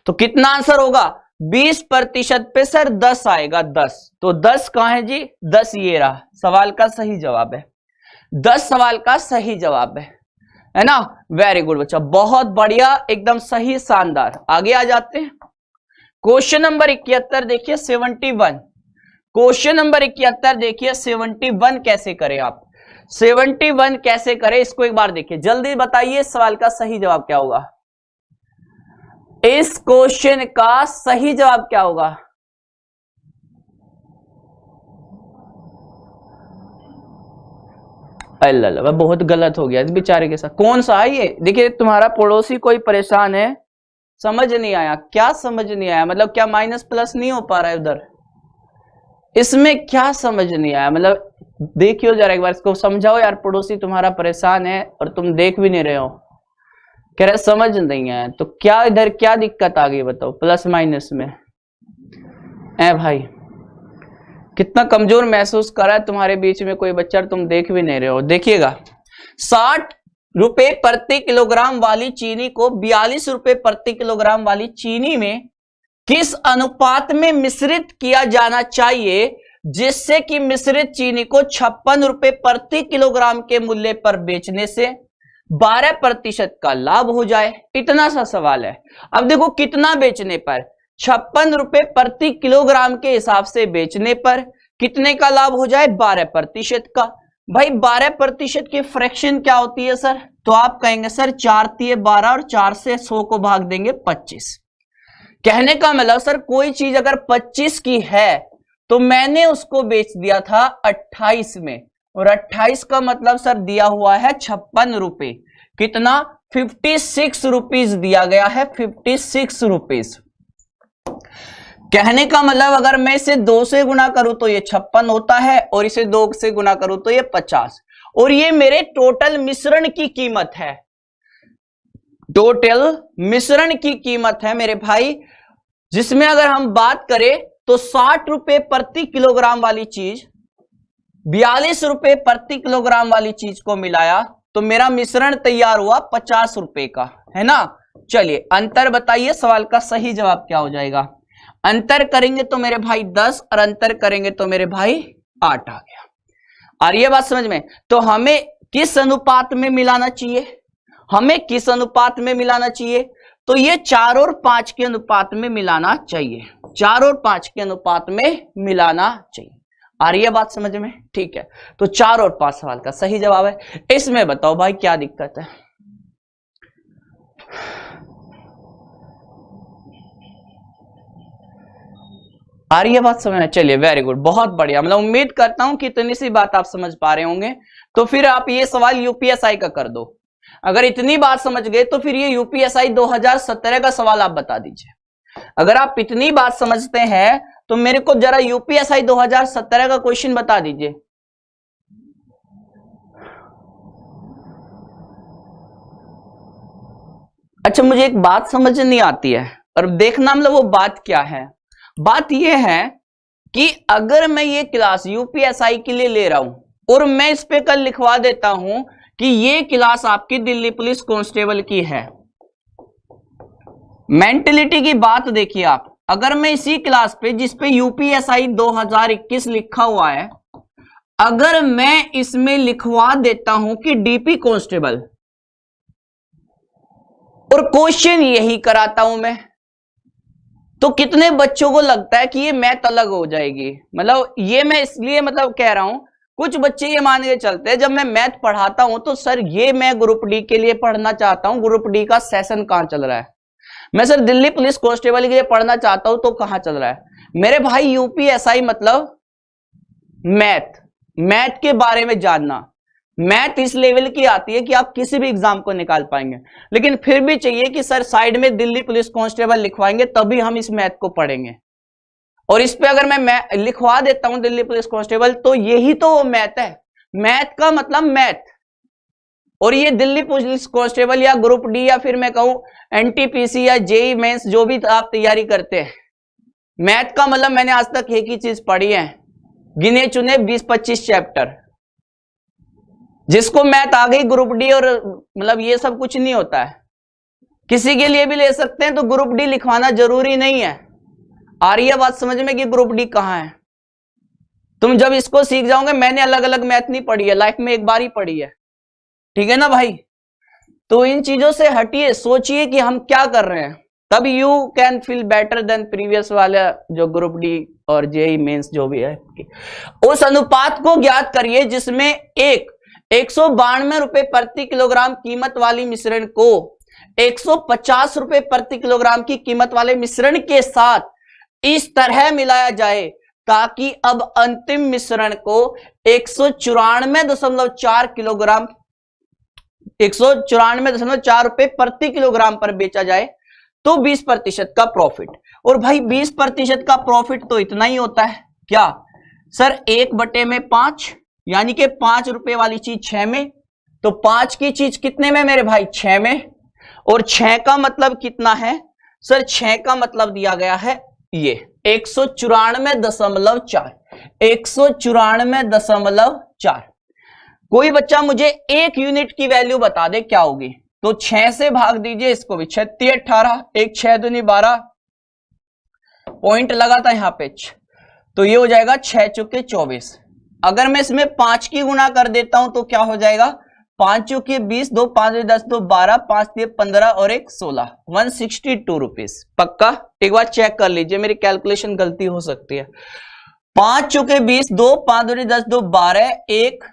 तो कितना आंसर होगा 20% पे सर 10 आएगा। 10, तो 10 कहां है जी 10 ये रहा। सवाल का सही जवाब है 10। सवाल का सही जवाब है ना। वेरी गुड बच्चा, बहुत बढ़िया, एकदम सही, शानदार। आगे आ जाते हैं क्वेश्चन नंबर 71 देखिए 71। क्वेश्चन नंबर 71 देखिए 71 कैसे करें आप। 71 कैसे करें इसको एक बार देखिए, जल्दी बताइए सवाल का सही जवाब क्या होगा। इस क्वेश्चन का सही जवाब क्या होगा। अल्लाह, बहुत गलत हो गया इस बेचारे के साथ। कौन सा है ये, देखिए तुम्हारा पड़ोसी कोई परेशान है, समझ नहीं आया। क्या समझ नहीं आया मतलब क्या माइनस प्लस नहीं हो पा रहा है उधर, इसमें क्या समझ नहीं आया मतलब देखियो जरा एक बार इसको समझाओ यार। पड़ोसी तुम्हारा परेशान है और तुम देख भी नहीं रहे हो, कह रहे समझ नहीं आया। तो क्या इधर क्या दिक्कत आ गई बताओ प्लस माइनस में। ए भाई कितना कमजोर महसूस कर रहा है तुम्हारे बीच में कोई बच्चा, तुम देख भी नहीं रहे हो। देखिएगा 60 रुपए प्रति किलोग्राम वाली चीनी को 42 रुपए प्रति किलोग्राम वाली चीनी में किस अनुपात में मिश्रित किया जाना चाहिए जिससे कि मिश्रित चीनी को 56 रुपए प्रति किलोग्राम के मूल्य पर बेचने से 12% का लाभ हो जाए। इतना सा सवाल है। अब देखो कितना बेचने पर, 56 रुपए प्रति किलोग्राम के हिसाब से बेचने पर कितने का लाभ हो जाए 12% का। भाई 12% की फ्रैक्शन क्या होती है सर, तो आप कहेंगे सर 4 तिये 12 और 4 से 100 को भाग देंगे 25। कहने का मतलब सर कोई चीज अगर 25 की है तो मैंने उसको बेच दिया था 28 में, और 28 का मतलब सर दिया हुआ है 56 रुपए। कितना 56 रुपीज दिया गया है, 56 रुपीज। कहने का मतलब अगर मैं इसे 2 से गुना करूं तो ये 56 होता है और इसे 2 से गुना करूं तो ये 50, और ये मेरे टोटल मिश्रण की कीमत है। टोटल मिश्रण की कीमत है मेरे भाई जिसमें अगर हम बात करें तो 60 रुपए प्रति किलोग्राम वाली चीज 42 रुपए प्रति किलोग्राम वाली चीज को मिलाया तो मेरा मिश्रण तैयार हुआ 50 रुपए का, है ना। चलिए अंतर बताइए, सवाल का सही जवाब क्या हो जाएगा। अंतर करेंगे तो मेरे भाई 10 और अंतर करेंगे तो मेरे भाई 8 आ गया। और ये बात समझ में, तो हमें किस अनुपात में मिलाना चाहिए, हमें किस अनुपात में मिलाना चाहिए, तो ये 4 और 5 के अनुपात में मिलाना चाहिए, 4 और 5 के अनुपात में मिलाना चाहिए। आ रही है बात समझ में, ठीक है। तो 4 और 5 सवाल का सही जवाब है। इसमें बताओ भाई क्या दिक्कत है। आ रही है बात समझ में, चलिए वेरी गुड, बहुत बढ़िया। मतलब उम्मीद करता हूं कि इतनी सी बात आप समझ पा रहे होंगे। तो फिर आप ये सवाल यूपीएसआई का कर दो। अगर इतनी बात समझ गए तो फिर ये यूपीएसआई 2017 का सवाल आप बता दीजिए। अगर आप इतनी बात समझते हैं तो मेरे को जरा यूपीएसआई 2017 का क्वेश्चन बता दीजिए। अच्छा, मुझे एक बात समझ नहीं आती है, और देखना मतलब वो बात क्या है। बात यह है कि अगर मैं ये क्लास यूपीएसआई के लिए ले रहा हूं और मैं इस पे कल लिखवा देता हूं कि ये क्लास आपकी दिल्ली पुलिस कांस्टेबल की है, मेंटलिटी की बात देखिए आप। अगर मैं इसी क्लास पे जिस पे यूपीएसआई 2021 लिखा हुआ है, अगर मैं इसमें लिखवा देता हूं कि डीपी कांस्टेबल और क्वेश्चन यही कराता हूं मैं, तो कितने बच्चों को लगता है कि ये मैथ अलग हो जाएगी। मतलब ये मैं इसलिए मतलब कह रहा हूं, कुछ बच्चे ये मान के चलते हैं जब मैं मैथ पढ़ाता हूं तो सर ये मैं ग्रुप डी के लिए पढ़ना चाहता हूं, ग्रुप डी का सेशन कहां चल रहा है। मैं सर दिल्ली पुलिस कांस्टेबल के लिए पढ़ना चाहता हूं तो कहां चल रहा है। मेरे भाई यूपीएसआई मतलब मैथ, मैथ के बारे में जानना। मैथ इस लेवल की आती है कि आप किसी भी एग्जाम को निकाल पाएंगे, लेकिन फिर भी चाहिए कि सर साइड में दिल्ली पुलिस कांस्टेबल लिखवाएंगे तभी हम इस मैथ को पढ़ेंगे। और इस पे अगर मैं लिखवा देता हूं दिल्ली पुलिस कांस्टेबल तो यही तो वो मैथ है। मैथ का मतलब मैथ। और ये दिल्ली पुलिस कांस्टेबल या ग्रुप डी या फिर मैं कहूं एनटीपीसी या जेई मेंस जो भी आप तैयारी करते हैं, मैथ का मतलब मैंने आज तक एक ही चीज पढ़ी है, गिने चुने 20-25 चैप्टर। जिसको मैथ आ गई ग्रुप डी और मतलब ये सब कुछ नहीं होता है। किसी के लिए भी ले सकते हैं, तो ग्रुप डी लिखवाना जरूरी नहीं है। आ रही है बात समझ में कि ग्रुप डी कहां है। तुम जब इसको सीख जाओगे, मैंने अलग अलग मैथ नहीं पढ़ी है, लाइफ में एक बार ही पढ़ी है, ठीक है ना भाई। तो इन चीजों से हटिए, सोचिए कि हम क्या कर रहे हैं, तब you can feel better than previous वाला जो ग्रुप डी और जेई मेंस जो भी है। उस अनुपात को ज्ञात करिए जिसमें 192 रुपए प्रति किलोग्राम कीमत वाली मिश्रण को 150 रुपए प्रति किलोग्राम की कीमत वाले मिश्रण के साथ इस तरह मिलाया जाए ताकि अब अंतिम मिश्रण को 194.4 किलोग्राम 194.4 रुपए प्रति किलोग्राम पर बेचा जाए तो 20% का प्रॉफिट। और भाई 20% का प्रॉफिट तो इतना ही होता है क्या सर, 1/5 यानी कि 5 रुपए वाली चीज 6 में, तो 5 की चीज कितने में मेरे भाई 6 में। और 6 का मतलब कितना है सर, 6 का मतलब दिया गया है ये 194.4 194.4। कोई बच्चा मुझे 1 यूनिट की वैल्यू बता दे क्या होगी, तो 6 से भाग दीजिए इसको भी, 6 × 18, 1 6 दूनी 12, पॉइंट लगा था यहां पे, तो ये हो जाएगा 6 चौके 24। अगर मैं इसमें 5 की गुणा कर देता हूं तो क्या हो जाएगा, 5 चौके 20, 2 5 10 2 12, 5 3 15 और 1 16, 162 रुपीज। पक्का एक बार चेक कर लीजिए, मेरी कैलकुलेशन गलती हो सकती है। 5 चौके 20, 2 5 2 10 2 12, 1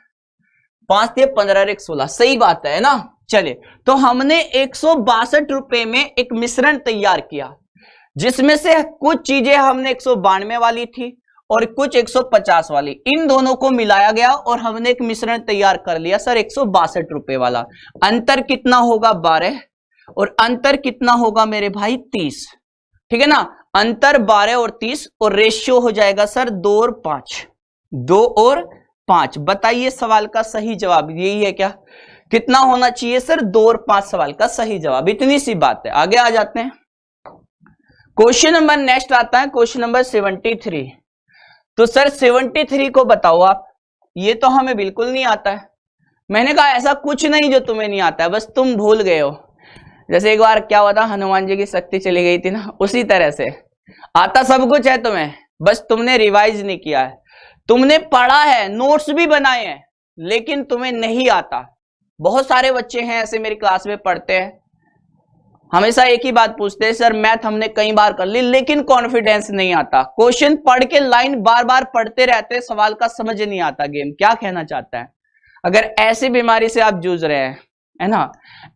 5 3 15 और 1 16, सही बात है ना। चलिए, तो हमने 162 रुपए में एक मिश्रण तैयार किया जिसमें से कुछ चीजें हमने 192 वाली थी और कुछ 150 वाली, इन दोनों को मिलाया गया और हमने एक मिश्रण तैयार कर लिया सर 162 रुपए वाला। अंतर कितना होगा 12 और अंतर कितना होगा मेरे भाई 30, ठीक है ना। अंतर 12 और 30 और रेशियो हो जाएगा सर 2 और 5, 2 और 5। बताइए सवाल का सही जवाब यही है क्या, कितना होना चाहिए सर 2 और 5 सवाल का सही जवाब। इतनी सी बात है, आगे आ जाते हैं। क्वेश्चन नंबर नेक्स्ट आता है, क्वेश्चन नंबर 73। तो सर 73 को बताओ आप। ये तो हमें बिल्कुल नहीं आता है। मैंने कहा ऐसा कुछ नहीं जो तुम्हें नहीं आता है, बस तुम भूल गए हो। जैसे एक बार क्या हुआ था, हनुमान जी की शक्ति चली गई थी ना, उसी तरह से आता सब कुछ है तुम्हें, बस तुमने रिवाइज नहीं किया है। तुमने पढ़ा है, नोट्स भी बनाए हैं, लेकिन तुम्हें नहीं आता। बहुत सारे बच्चे हैं ऐसे मेरी क्लास में पढ़ते हैं, हमेशा एक ही बात पूछते हैं, सर मैथ हमने कई बार कर ली लेकिन कॉन्फिडेंस नहीं आता। क्वेश्चन पढ़ के लाइन बार बार पढ़ते रहते, सवाल का समझ नहीं आता गेम क्या कहना चाहता है। अगर ऐसी बीमारी से आप जूझ रहे हैं, है ना,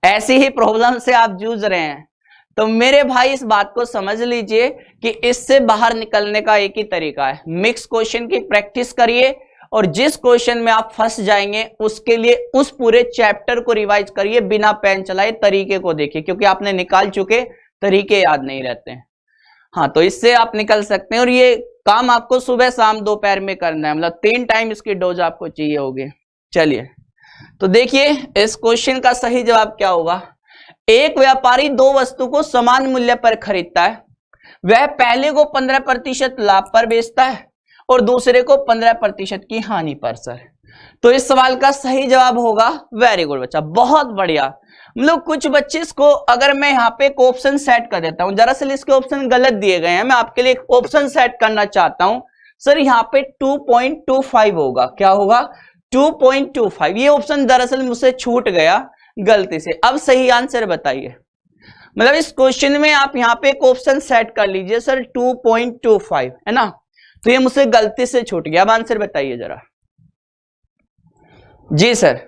ऐसी ही प्रॉब्लम से आप जूझ रहे हैं, तो मेरे भाई इस बात को समझ लीजिए कि इससे बाहर निकलने का एक ही तरीका है, मिक्स क्वेश्चन की प्रैक्टिस करिए, और जिस क्वेश्चन में आप फंस जाएंगे उसके लिए उस पूरे चैप्टर को रिवाइज करिए बिना पेन चलाए, तरीके को देखिए, क्योंकि आपने निकाल चुके, तरीके याद नहीं रहते हैं। हाँ, तो इससे आप निकल सकते हैं, और ये काम आपको सुबह शाम दोपहर में करना है, मतलब 3 टाइम इसकी डोज आपको चाहिए होगी। चलिए तो देखिए इस क्वेश्चन का सही जवाब क्या होगा। एक व्यापारी 2 वस्तु को समान मूल्य पर खरीदता है, वह पहले को 15% लाभ पर बेचता है और दूसरे को 15% की हानि पर सर। तो इस सवाल का सही जवाब होगा, वेरी गुड बच्चा, बहुत बढ़िया। मतलब कुछ बच्चे इसको, अगर मैं यहाँ पे एक ऑप्शन सेट कर देता हूं, दरअसल इसके ऑप्शन गलत दिए गए हैं, मैं आपके लिए एक ऑप्शन सेट करना चाहता हूं सर। यहाँ पे 2.25 होगा, क्या होगा 2.25। ये ऑप्शन दरअसल मुझसे छूट गया गलती से। अब सही आंसर बताइए, मतलब इस क्वेश्चन में आप यहाँ पे एक ऑप्शन सेट कर लीजिए सर 2.25, है ना, तो ये मुझसे गलती से छूट गया। अब आंसर बताइए जरा। जी सर,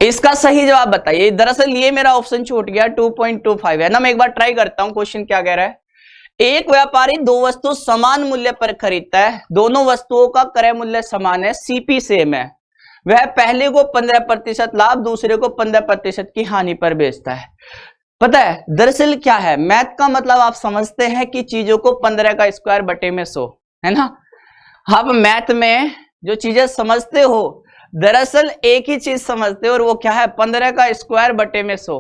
इसका सही जवाब बताइए। दरअसल ये मेरा ऑप्शन छूट गया 2.25 है ना। मैं एक बार ट्राई करता हूं, क्वेश्चन क्या कह रहा है। एक व्यापारी 2 वस्तु समान मूल्य पर खरीदता है, दोनों वस्तुओं का क्रय मूल्य समान है, सीपी सेम है, वह पहले को 15% लाभ, दूसरे को 15% की हानि पर बेचता है। पता है दरअसल क्या है, मैथ का मतलब आप समझते हैं कि चीजों को 15 का स्क्वायर बटे में 100, है ना। आप मैथ में जो चीजें समझते हो, दरअसल एक ही चीज समझते हो, और वो क्या है 15 का स्क्वायर बटे में 100।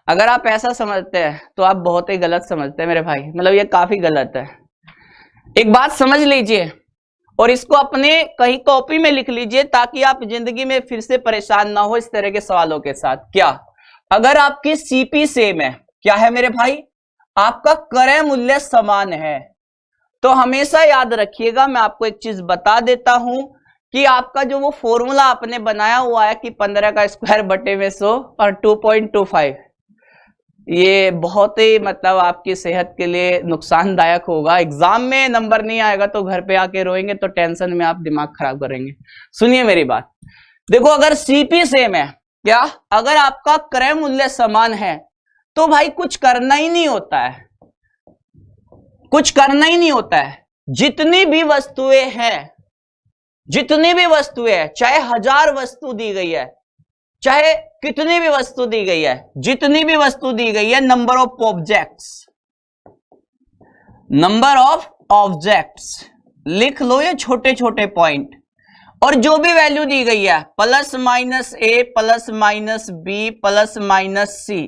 अगर आप ऐसा समझते हैं तो आप बहुत ही गलत समझते हैं मेरे भाई, मतलब ये काफी गलत है। एक बात समझ लीजिए और इसको अपने कहीं कॉपी में लिख लीजिए, ताकि आप जिंदगी में फिर से परेशान ना हो इस तरह के सवालों के साथ। क्या, अगर आपकी सीपी सेम है, क्या है मेरे भाई, आपका क्रय मूल्य समान है, तो हमेशा याद रखिएगा, मैं आपको एक चीज बता देता हूं कि आपका जो वो फॉर्मूला आपने बनाया हुआ है कि 15 का स्क्वायर बटे में 100 और 2.25, ये बहुत ही मतलब आपकी सेहत के लिए नुकसानदायक होगा। एग्जाम में नंबर नहीं आएगा तो घर पे आके रोएंगे, तो टेंशन में आप दिमाग खराब करेंगे। सुनिए मेरी बात, देखो अगर सीपी सेम है, क्या, अगर आपका क्रय मूल्य समान है, तो भाई कुछ करना ही नहीं होता है, कुछ करना ही नहीं होता है। जितनी भी वस्तुएं हैं, जितनी भी वस्तुएं हैं, चाहे 1000 वस्तु दी गई है, चाहे कितनी भी वस्तु दी गई है, जितनी भी वस्तु दी गई है, number of objects, number of objects लिख लो, ये छोटे छोटे पॉइंट, और जो भी वैल्यू दी गई है plus minus A plus minus B plus minus C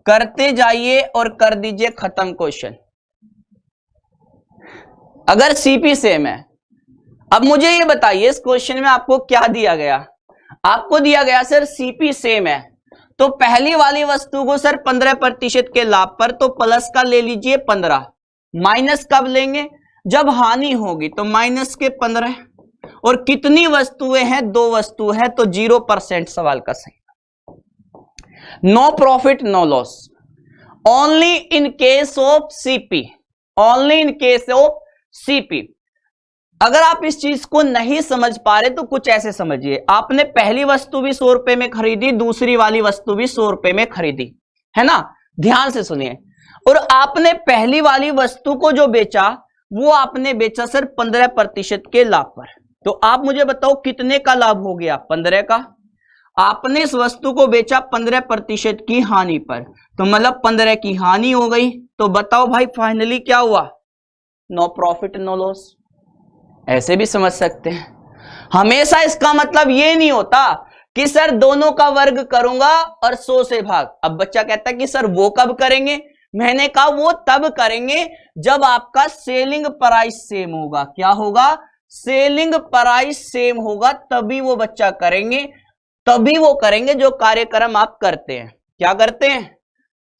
करते जाइए और कर दीजिए खत्म क्वेश्चन, अगर सीपी सेम है। अब मुझे ये बताइए इस क्वेश्चन में आपको क्या दिया गया, आपको दिया गया सर सीपी सेम है, तो पहली वाली वस्तु को सर 15% के लाभ पर, तो प्लस का ले लीजिए 15, माइनस कब लेंगे जब हानि होगी, तो माइनस के 15, और कितनी वस्तुएं हैं 2 वस्तु है, तो 0% सवाल का सही। No profit no loss, only in case of CP, only in case of CP. अगर आप इस चीज को नहीं समझ पा रहे तो कुछ ऐसे समझिए, आपने पहली वस्तु भी 100 रुपए में खरीदी, दूसरी वाली वस्तु भी 100 रुपए में खरीदी, है ना, ध्यान से सुनिए, और आपने पहली वाली वस्तु को जो बेचा वो आपने बेचा सर 15% के लाभ पर, तो आप मुझे बताओ कितने का लाभ हो गया, 15 का। आपने इस वस्तु को बेचा 15% की हानि पर, तो मतलब 15 की हानि हो गई, तो बताओ भाई फाइनली क्या हुआ, नो प्रॉफिट नो लॉस। ऐसे भी समझ सकते हैं। हमेशा इसका मतलब ये नहीं होता कि सर दोनों का वर्ग करूंगा और 100 से भाग। अब बच्चा कहता है कि सर वो कब करेंगे? मैंने कहा वो तब करेंगे जब आपका सेलिंग प्राइस सेम होगा। क्या होगा? सेलिंग प्राइस सेम होगा, तभी वो बच्चा करेंगे, तभी वो करेंगे जो कार्यक्रम आप करते हैं। क्या करते हैं?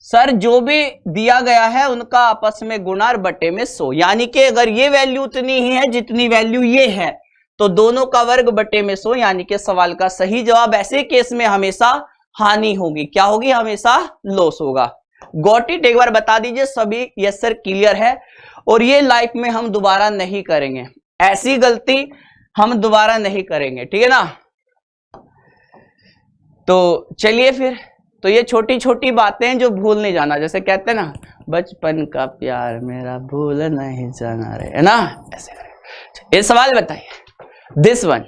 सर जो भी दिया गया है उनका आपस में गुणा और बटे में 100, यानी कि अगर ये वैल्यू उतनी ही है जितनी वैल्यू ये है तो दोनों का वर्ग बटे में 100, यानी कि सवाल का सही जवाब ऐसे केस में हमेशा हानि होगी। क्या होगी? हमेशा लॉस होगा। Got it? एक बार बता दीजिए सभी। यस सर, क्लियर है। और ये लाइफ में हम दोबारा नहीं करेंगे, ऐसी गलती हम दोबारा नहीं करेंगे, ठीक है ना? तो चलिए फिर, तो ये छोटी छोटी बातें जो भूल नहीं जाना, जैसे कहते हैं ना बचपन का प्यार मेरा भूल नहीं जाना रे, है ना? ऐसे ये सवाल बताइए। दिस वन,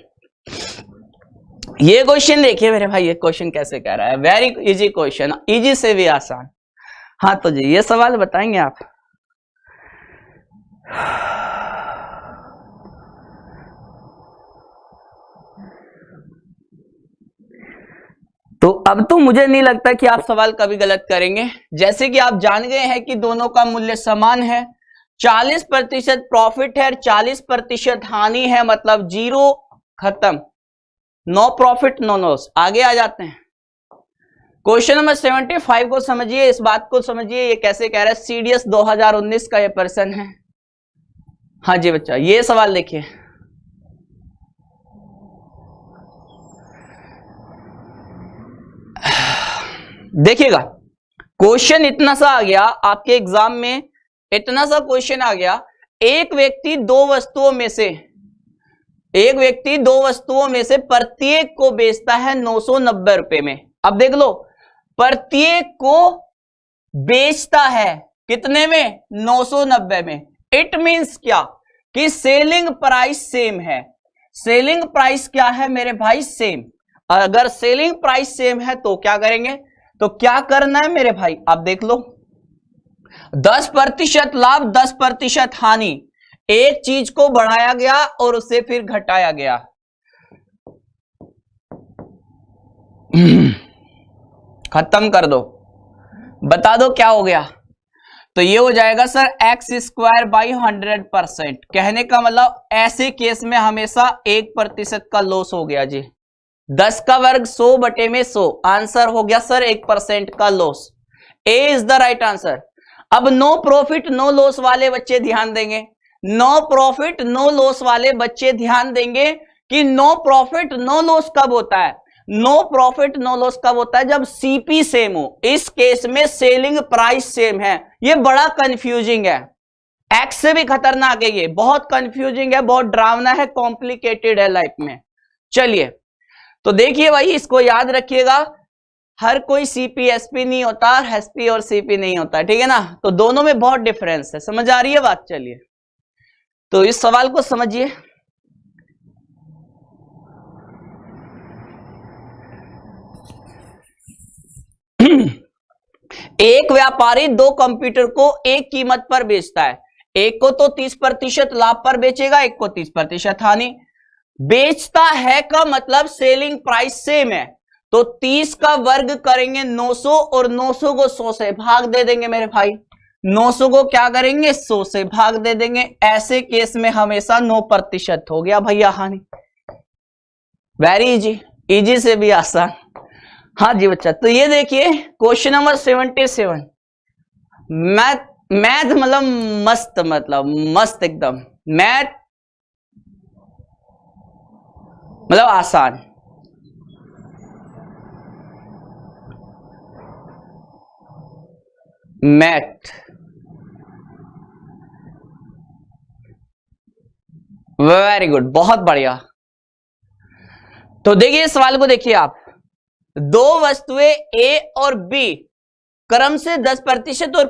ये क्वेश्चन देखिए मेरे भाई, ये क्वेश्चन कैसे कह रहा है। वेरी इजी क्वेश्चन, इजी से भी आसान। हाँ तो जी ये सवाल बताएंगे आप। तो अब तो मुझे नहीं लगता कि आप सवाल कभी गलत करेंगे। जैसे कि आप जान गए हैं कि दोनों का मूल्य समान है, 40% प्रॉफिट है, 40% हानि है, मतलब जीरो, खत्म, नो प्रॉफिट नो लॉस। आगे आ जाते हैं। क्वेश्चन नंबर 75 को समझिए, इस बात को समझिए, ये कैसे कह रहा है। CDS 2019 का ये प्रश्न है। हाँ जी बच्चा, ये सवाल देखिए। देखिएगा, क्वेश्चन इतना सा आ गया आपके एग्जाम में, इतना सा क्वेश्चन आ गया। एक व्यक्ति दो वस्तुओं में से प्रत्येक को बेचता है 990 रुपए में। अब देख लो, प्रत्येक को बेचता है कितने में? 990 में। इट मींस क्या? कि सेलिंग प्राइस सेम है। सेलिंग प्राइस क्या है मेरे भाई? सेम। अगर सेलिंग प्राइस सेम है तो क्या करेंगे? तो क्या करना है मेरे भाई? आप देख लो, 10% लाभ 10% हानि, एक चीज को बढ़ाया गया और उसे फिर घटाया गया। खत्म कर दो, बता दो क्या हो गया। तो ये हो जाएगा सर x² बाई 100%। कहने का मतलब ऐसे केस में हमेशा 1% का लॉस हो गया जी। 10 का वर्ग 100 बटे में 100, आंसर हो गया सर 1% का loss. A is the right answer. अब नो प्रॉफिट नो लॉस वाले बच्चे ध्यान देंगे, नो प्रॉफिट नो लॉस वाले बच्चे ध्यान देंगे कि नो प्रॉफिट नो लॉस कब होता है? नो प्रॉफिट नो लॉस कब होता है? जब सीपी सेम हो। इस केस में सेलिंग प्राइस सेम है। ये बड़ा कंफ्यूजिंग है, एक्स से भी खतरनाक है, ये बहुत कंफ्यूजिंग है, बहुत डरावना है, कॉम्प्लिकेटेड है लाइफ में। चलिए तो देखिए भाई, इसको याद रखिएगा, हर कोई सीपी एसपी नहीं होता, एसपी और सीपी नहीं होता, ठीक है ना? तो दोनों में बहुत डिफरेंस है। समझ आ रही है बात? चलिए तो इस सवाल को समझिए। एक व्यापारी दो कंप्यूटर को एक कीमत पर बेचता है, एक को तो 30% लाभ पर बेचेगा, एक को 30% हानि। बेचता है का मतलब सेलिंग प्राइस सेम है, तो 30 का वर्ग करेंगे 900 और 900 को 100 से भाग दे देंगे मेरे भाई। 900 को क्या करेंगे? 100 से भाग दे देंगे। ऐसे केस में हमेशा 9% हो गया भैया हानि। वेरी इजी, इजी से भी आसान। हाँ जी बच्चा, तो ये देखिए क्वेश्चन नंबर 77। मैथ मतलब मस्त, मतलब मस्त एकदम। मैथ मतलब आसान। मैथ वेरी गुड, बहुत बढ़िया। तो देखिए सवाल को देखिए आप, दो वस्तुएं ए और बी क्रम से 10% और